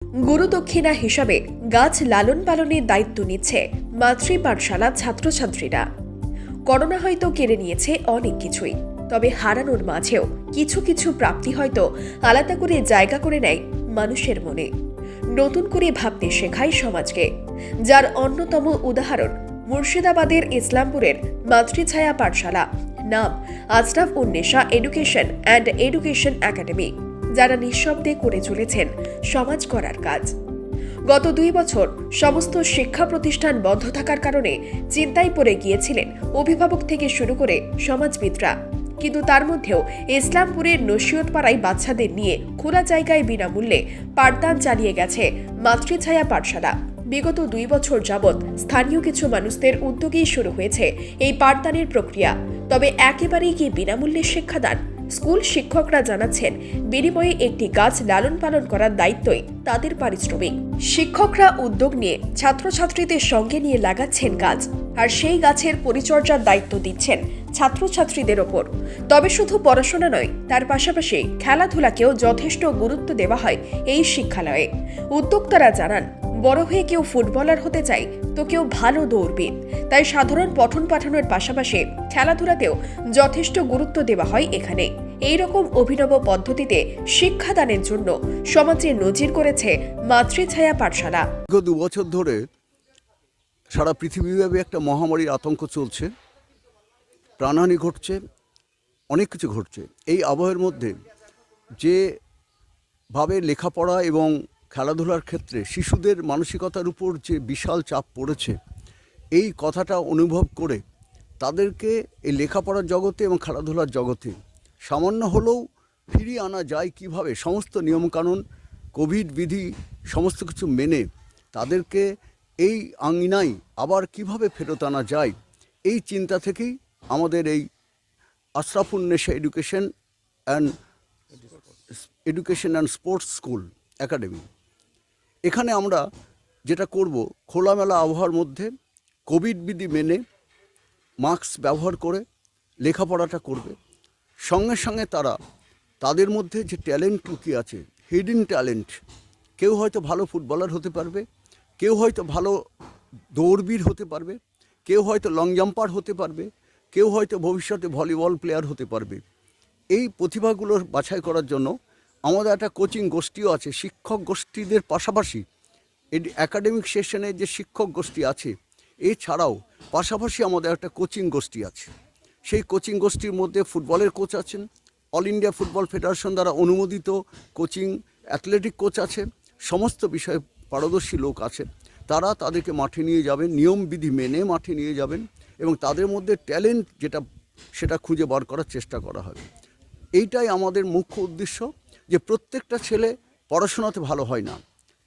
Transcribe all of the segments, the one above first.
গুরুদক্ষিণা হিসাবে গাছ লালন পালনের দায়িত্ব নিচ্ছে মাতৃ পাঠশালা ছাত্রছাত্রীরা। করোনা হয়তো কেড়ে নিয়েছে অনেক কিছুই, তবে হারানোর মাঝেও কিছু কিছু প্রাপ্তি হয়তো আলাদা করে জায়গা করে নেয় মানুষের মনে, নতুন করে ভাবতে শেখায় সমাজকে। যার অন্যতম উদাহরণ মুর্শিদাবাদের ইসলামপুরের মাতৃছায়া পাঠশালা, নাম Ashraf Unnesa education and education academy, যারা নিঃশব্দে করে চলেছেন সমাজ করার কাজ। গত 2 বছর সমস্ত শিক্ষা প্রতিষ্ঠান বন্ধ থাকার কারণে চিন্তায় পড়ে গিয়েছিলেন অভিভাবক থেকে শুরু করে সমাজবিদরা। কিন্তু তার মধ্যেও ইসলামপুরের নসিহতপাড়ায় বাচ্চাদের নিয়ে খোলা জায়গায় বিনামূল্যে পাঠদান চালিয়ে গেছে মাতৃছায়া পাঠশালা। বিগত 2 বছর যাবৎ স্থানীয় কিছু মানুষদের উদ্যোগেই শুরু হয়েছে এই পাঠদানের প্রক্রিয়া। তবে একেবারেই কি বিনামূল্যে শিক্ষাদান? স্কুল শিক্ষকরা জানাচ্ছেন, বিনিময়ে একটি গাছ লালন পালন করার দায়িত্বই তাদের পারিশ্রমিক। শিক্ষকরা উদ্যোগ নিয়ে ছাত্রছাত্রীদের সঙ্গে নিয়ে লাগাচ্ছেন গাছ, আর সেই গাছের পরিচর্যার দায়িত্ব দিচ্ছেন ছাত্রছাত্রীদের ওপর। তবে শুধু পড়াশোনা নয়, তার পাশাপাশি খেলাধুলাকেও যথেষ্ট গুরুত্ব দেওয়া হয় এই শিক্ষালয়ে। উদ্যোক্তারা জানান, বড় হয়ে কেউ ফুটবলার হতে চায়, তো কেউ ভালো দৌড়বিদ। তাই সাধারণ পঠন পাঠনের পাশাপাশি খেলাধুলাতেও যথেষ্ট গুরুত্ব দেওয়া হয় এখানে। এই রকম অভিনব পদ্ধতিতে শিক্ষাদানের জন্য সমাজে নজির করেছে মাতৃছায়া পাঠশালা। দীর্ঘ 2 বছর ধরে সারা পৃথিবীব্যাপী একটা মহামারীর আতঙ্ক চলছে, প্রাণহানি ঘটছে, অনেক কিছু ঘটছে। এই আবহের মধ্যে যেভাবে লেখাপড়া এবং খেলাধুলার ক্ষেত্রে শিশুদের মানসিকতার উপর যে বিশাল চাপ পড়েছে, এই কথাটা অনুভব করে তাদেরকে এই লেখাপড়ার জগতে এবং খেলাধুলার জগতে সামান্য হলেও ফিরিয়ে আনা যায় কিভাবে, সমস্ত নিয়মকানুন, কোভিড বিধি সমস্ত কিছু মেনে তাদেরকে এই আঙিনায় আবার কিভাবে ফেরত আনা যায়, এই চিন্তা থেকেই আমাদের এই Ashraf Unnesa education and sports school academy. এখানে আমরা যেটা করব, খোলামেলা আবহাওয়ার মধ্যে কোভিড বিধি মেনে মাস্ক ব্যবহার করে লেখাপড়াটা করবে। সঙ্গে সঙ্গে তারা তাদের মধ্যে যে ট্যালেন্ট লুকিয়ে আছে, হিডেন ট্যালেন্ট, কেউ হয়তো ভালো ফুটবলার হতে পারবে, কেউ হয়তো ভালো দৌড়বীর হতে পারবে, কেউ হয়তো লং জাম্পার হতে পারবে, কেউ হয়তো ভবিষ্যতে ভলিবল প্লেয়ার হতে পারবে। এই প্রতিভাগুলোর বাছাই করার জন্য আমাদের একটা কোচিং গোষ্ঠীও আছে। শিক্ষক গোষ্ঠীদের পাশাপাশি এই একাডেমিক সেশনে যে শিক্ষক গোষ্ঠী আছে, এছাড়াও পাশাপাশি আমাদের একটা কোচিং গোষ্ঠী আছে। সেই কোচিং গোষ্ঠীর মধ্যে ফুটবলের কোচ আছেন, অল ইন্ডিয়া ফুটবল ফেডারেশন দ্বারা অনুমোদিত কোচিং অ্যাথলেটিক কোচ আছে, সমস্ত বিষয়ে পারদর্শী লোক আছে। তারা তাদেরকে মাঠে নিয়ে যাবেন, নিয়মবিধি মেনে মাঠে নিয়ে যাবেন, এবং তাদের মধ্যে ট্যালেন্ট যেটা সেটা খুঁজে বার করার চেষ্টা করা হবে। এইটাই আমাদের মুখ্য উদ্দেশ্য, যে প্রত্যেকটা ছেলে পড়াশোনাতে ভালো হয় না,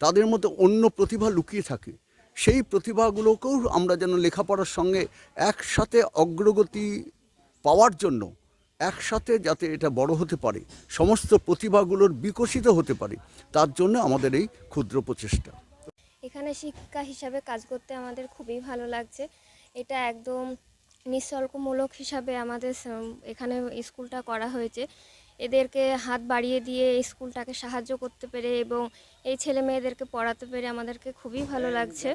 তাদের মধ্যে অন্য প্রতিভা লুকিয়ে থাকে। সেই প্রতিভাগুলোকেও আমরা যেন লেখাপড়ার সঙ্গে একসাথে অগ্রগতি পাওয়ার জন্য, একসাথে যাতে এটা বড় হতে পারে, সমস্ত প্রতিভাগুলোর বিকশিত হতে পারে, তার জন্য আমাদের এই ক্ষুদ্র প্রচেষ্টা। এখানে শিক্ষিকা হিসাবে কাজ করতে আমাদের খুবই ভালো লাগছে। এটা একদম নিঃশুল্কমূলক হিসাবে আমাদের এখানে স্কুলটা করা হয়েছে। এদেরকে হাত বাড়িয়ে দিয়ে এই স্কুলটাকে সাহায্য করতে পেরে এবং এই ছেলে মেয়েদেরকে পড়াতে পেরে আমাদেরকে খুবই ভালো লাগছে,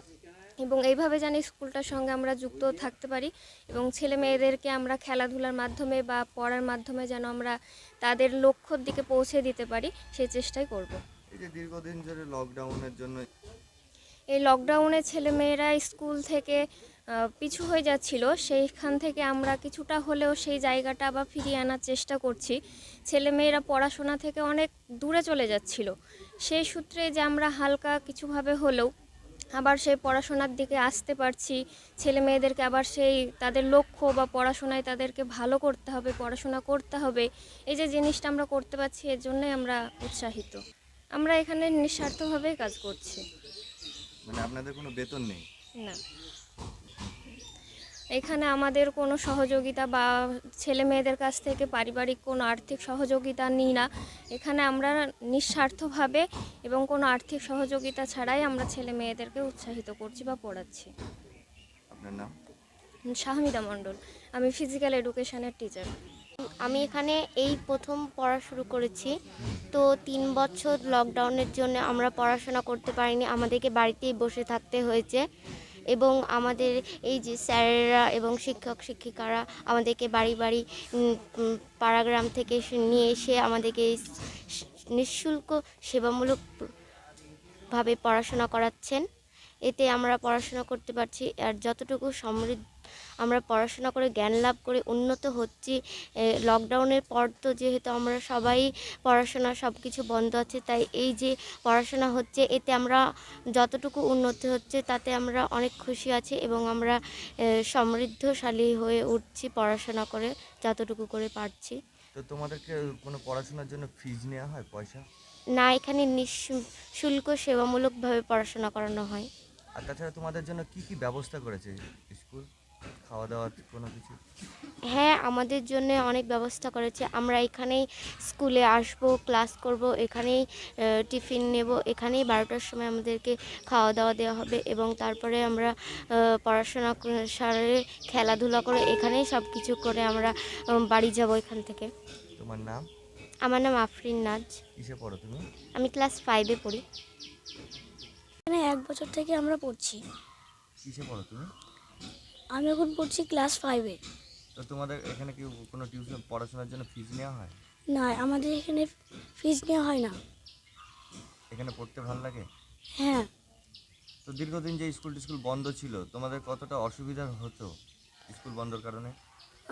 এবং এইভাবে যেন স্কুলটার সঙ্গে আমরা যুক্ত থাকতে পারি এবং ছেলে মেয়েদেরকে আমরা খেলাধুলার মাধ্যমে বা পড়ার মাধ্যমে যেন আমরা তাদের লক্ষ্যর দিকে পৌঁছে দিতে পারি, সেই চেষ্টাই করব। এই যে দীর্ঘদিন ধরে লকডাউনের জন্য এই লকডাউনে ছেলেমেয়েরা স্কুল থেকে পিছু হয়ে যাচ্ছিল, সেইখান থেকে আমরা কিছুটা হলেও সেই জায়গাটা আবার ফিরিয়ে আনার চেষ্টা করছি। ছেলেমেয়েরা পড়াশোনা থেকে অনেক দূরে চলে যাচ্ছিল, সেই সূত্রে যে আমরা হালকা কিছুভাবে হলেও আবার সেই পড়াশোনার দিকে আসতে পারছি। ছেলে মেয়েদেরকে আবার সেই তাদের লক্ষ্য বা পড়াশোনায় তাদেরকে ভালো করতে হবে, পড়াশোনা করতে হবে, এই যে জিনিসটা আমরা করতে পারছি, এর জন্যই আমরা উৎসাহিত। আমরা এখানে নিঃস্বার্থভাবেই কাজ করছি। মানে আপনাদের কোনো বেতন নেই? না, এখানে আমাদের কোনো সহযোগিতা বা ছেলে মেয়েদের কাছ থেকে পারিবারিক কোনো আর্থিক সহযোগিতা নিই না। এখানে আমরা নিঃস্বার্থভাবে এবং কোনো আর্থিক সহযোগিতা ছাড়াই আমরা ছেলে মেয়েদেরকে উৎসাহিত করছি বা পড়াচ্ছি। আপনার নাম? শাহমিদা মণ্ডল, আমি ফিজিক্যাল এডুকেশনের টিচার। আমি এখানে এই প্রথম পড়া শুরু করেছি। তো 3 বছর লকডাউনের জন্য আমরা পড়াশোনা করতে পারিনি, আমাদেরকে বাড়িতেই বসে থাকতে হয়েছে এবং আমাদের এই যে স্যারেরা এবং শিক্ষক শিক্ষিকারা আমাদেরকে বাড়ি বাড়ি পাড়াগ্রাম থেকে নিয়ে এসে আমাদেরকে এই নিঃশুল্ক সেবামূলক ভাবে পড়াশোনা করাচ্ছেন। এতে আমরা পড়াশোনা করতে পারছি, আর যতটুকু আমরা পড়াশোনা করে জ্ঞান লাভ করে উন্নত হচ্ছি। লকডাউনের পর তো যেহেতু আমরা সবাই পড়াশোনা সব কিছু বন্ধ আছে, তাই এই যে পড়াশোনা হচ্ছে এতে আমরা যতটুকু উন্নতি হচ্ছে তাতে আমরা অনেক খুশি আছি এবং আমরা সমৃদ্ধশালী হয়ে উঠছি পড়াশোনা করে যতটুকু করে পারছি। তো তোমাদেরকে কোনো পড়াশোনার জন্য ফিজ নেওয়া হয়, পয়সা? না, এখানে নিঃশুল্ক সেবামূলকভাবে পড়াশোনা করানো হয়। আর তাছাড়া তোমাদের জন্য কি কি ব্যবস্থা করেছে স্কুল? খাওয়া দাওয়ার কোনো কিছু? হ্যাঁ, আমাদের জন্য অনেক ব্যবস্থা করেছে। আমরা এখানেই স্কুলে আসব, ক্লাস করব, এখানেই টিফিন নেব, এখানেই 12টার সময় আমাদেরকে খাওয়া দাওয়া দেওয়া হবে এবং তারপরে আমরা পড়াশোনা সারে খেলাধুলা করে এখানেই সব কিছু করে আমরা বাড়ি যাব এখান থেকে। তোমার নাম? আমার নাম আফরিন নাজ। কিসে পড়ো তুমি? আমি ক্লাস 5-এ পড়ি। এখানে 1 বছর থেকে আমরা পড়ছি। কিসে পড়ো তুমি? আমি এখন পড়ছি ক্লাস 5-এ। তো তোমাদের এখানে কি কোনো টিউশন পড়াশোনার জন্য ফিজ নেওয়া হয়? না, আমাদের এখানে ফিস নেওয়া হয় না। এখানে পড়তে ভালো লাগে? হ্যাঁ, তো দীর্ঘদিন যে স্কুল বন্ধ ছিল, তোমাদের কতটা অসুবিধা হতো স্কুল বন্ধর কারণে?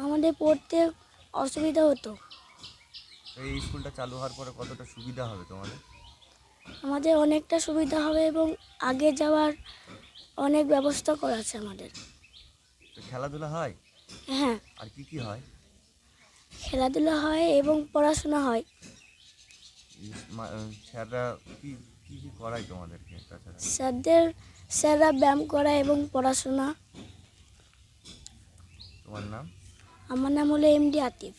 আমাদের পড়তে অসুবিধা হতো। তো এই স্কুলটা চালু হওয়ার পরে কতটা সুবিধা হবে তোমাদের? আমাদের অনেকটা সুবিধা হবে এবং আগে যাওয়ার অনেক ব্যবস্থা করা আছে আমাদের। তো খেলাধুলা হয়? হ্যাঁ, আর কি কি হয়? খেলাধুলা হয় এবং পড়াশোনা হয়। স্যাররা কি কি কি করায় তোমাদেরকে তাছাড়া? স্যাররা ব্যায়াম করায় এবং পড়াশোনা। তোমার নাম? আমার নাম হলো এমডি আতিফ।